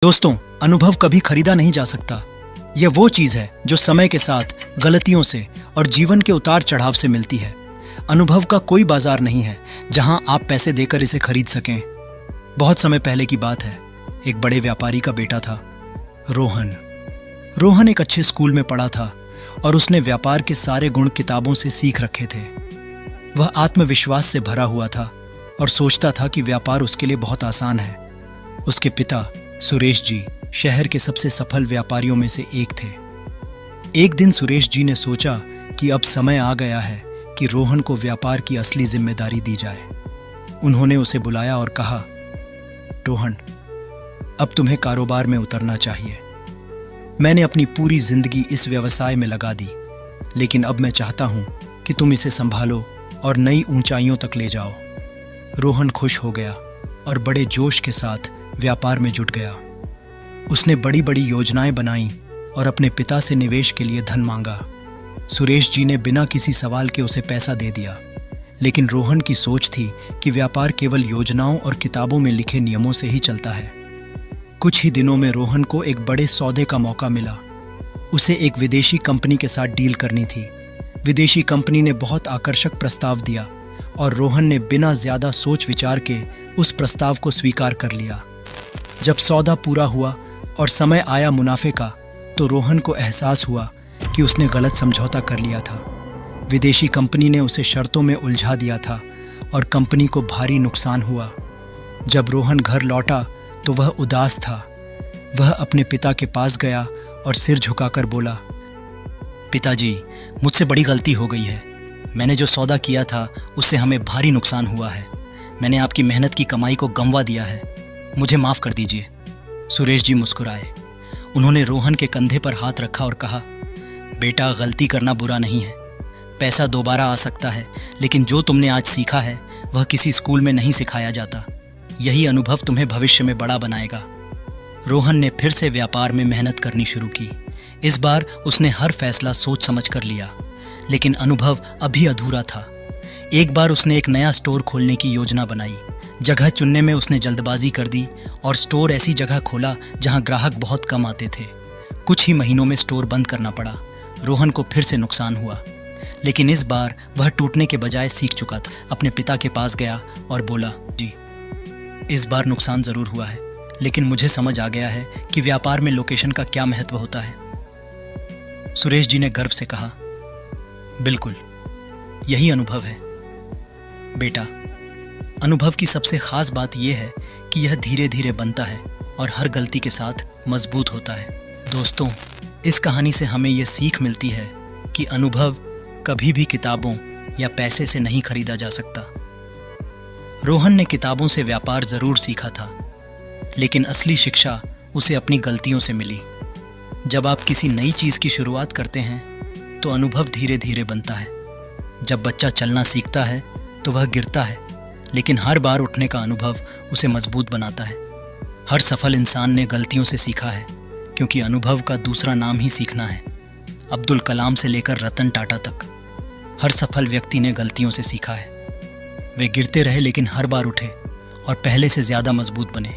दोस्तों, अनुभव कभी खरीदा नहीं जा सकता। यह वो चीज है जो समय के साथ गलतियों से और जीवन के उतार चढ़ाव से मिलती है। अनुभव का कोई बाजार नहीं है जहां आप पैसे देकर इसे खरीद सकें। बहुत समय पहले की बात है। एक बड़े व्यापारी का बेटा था, रोहन। रोहन एक अच्छे स्कूल में पढ़ा था और उसने व्यापार के सारे गुण किताबों से सीख रखे थे। वह आत्मविश्वास से भरा हुआ था और सोचता था कि व्यापार उसके लिए बहुत आसान है। उसके पिता सुरेश जी शहर के सबसे सफल व्यापारियों में से एक थे। एक दिन सुरेश जी ने सोचा कि अब समय आ गया है कि रोहन को व्यापार की असली जिम्मेदारी दी जाए। उन्होंने उसे बुलाया और कहा, रोहन, अब तुम्हें कारोबार में उतरना चाहिए। मैंने अपनी पूरी जिंदगी इस व्यवसाय में लगा दी, लेकिन अब मैं चाहता हूं कि तुम इसे संभालो और नई ऊंचाइयों तक ले जाओ। रोहन खुश हो गया और बड़े जोश के साथ व्यापार में जुट गया। उसने बड़ी बड़ी योजनाएं बनाई और अपने पिता से निवेश के लिए धन मांगा। सुरेश जी ने बिना किसी सवाल के उसे पैसा दे दिया, लेकिन रोहन की सोच थी कि व्यापार केवल योजनाओं और किताबों में लिखे नियमों से ही चलता है। कुछ ही दिनों में रोहन को एक बड़े सौदे का मौका मिला। उसे एक विदेशी कंपनी के साथ डील करनी थी। विदेशी कंपनी ने बहुत आकर्षक प्रस्ताव दिया और रोहन ने बिना ज्यादा सोच विचार के उस प्रस्ताव को स्वीकार कर लिया। जब सौदा पूरा हुआ और समय आया मुनाफे का, तो रोहन को एहसास हुआ कि उसने गलत समझौता कर लिया था। विदेशी कंपनी ने उसे शर्तों में उलझा दिया था और कंपनी को भारी नुकसान हुआ। जब रोहन घर लौटा तो वह उदास था। वह अपने पिता के पास गया और सिर झुकाकर बोला, पिताजी, मुझसे बड़ी गलती हो गई है। मैंने जो सौदा किया था उससे हमें भारी नुकसान हुआ है। मैंने आपकी मेहनत की कमाई को गंवा दिया है। मुझे माफ कर दीजिए। सुरेश जी मुस्कुराए। उन्होंने रोहन के कंधे पर हाथ रखा और कहा, बेटा, गलती करना बुरा नहीं है। पैसा दोबारा आ सकता है, लेकिन जो तुमने आज सीखा है वह किसी स्कूल में नहीं सिखाया जाता। यही अनुभव तुम्हें भविष्य में बड़ा बनाएगा। रोहन ने फिर से व्यापार में मेहनत करनी शुरू की। इस बार उसने हर फैसला सोच समझ कर लिया, लेकिन अनुभव अभी अधूरा था। एक बार उसने एक नया स्टोर खोलने की योजना बनाई। जगह चुनने में उसने जल्दबाजी कर दी और स्टोर ऐसी जगह खोला जहां ग्राहक बहुत कम आते थे। कुछ ही महीनों में स्टोर बंद करना पड़ा। रोहन को फिर से नुकसान हुआ, लेकिन इस बार वह टूटने के बजाय सीख चुका था। अपने पिता के पास गया और बोला, जी, इस बार नुकसान जरूर हुआ है, लेकिन मुझे समझ आ गया है कि व्यापार में लोकेशन का क्या महत्व होता है। सुरेश जी ने गर्व से कहा, बिल्कुल, यही अनुभव है। बेटा, अनुभव की सबसे खास बात यह है कि यह धीरे धीरे बनता है और हर गलती के साथ मजबूत होता है। दोस्तों, इस कहानी से हमें यह सीख मिलती है कि अनुभव कभी भी किताबों या पैसे से नहीं खरीदा जा सकता। रोहन ने किताबों से व्यापार जरूर सीखा था, लेकिन असली शिक्षा उसे अपनी गलतियों से मिली। जब आप किसी नई चीज की शुरुआत करते हैं तो अनुभव धीरे धीरे बनता है। जब बच्चा चलना सीखता है तो वह गिरता है, लेकिन हर बार उठने का अनुभव उसे मजबूत बनाता है। हर सफल इंसान ने गलतियों से सीखा है, क्योंकि अनुभव का दूसरा नाम ही सीखना है। अब्दुल कलाम से लेकर रतन टाटा तक हर सफल व्यक्ति ने गलतियों से सीखा है। वे गिरते रहे, लेकिन हर बार उठे और पहले से ज्यादा मजबूत बने।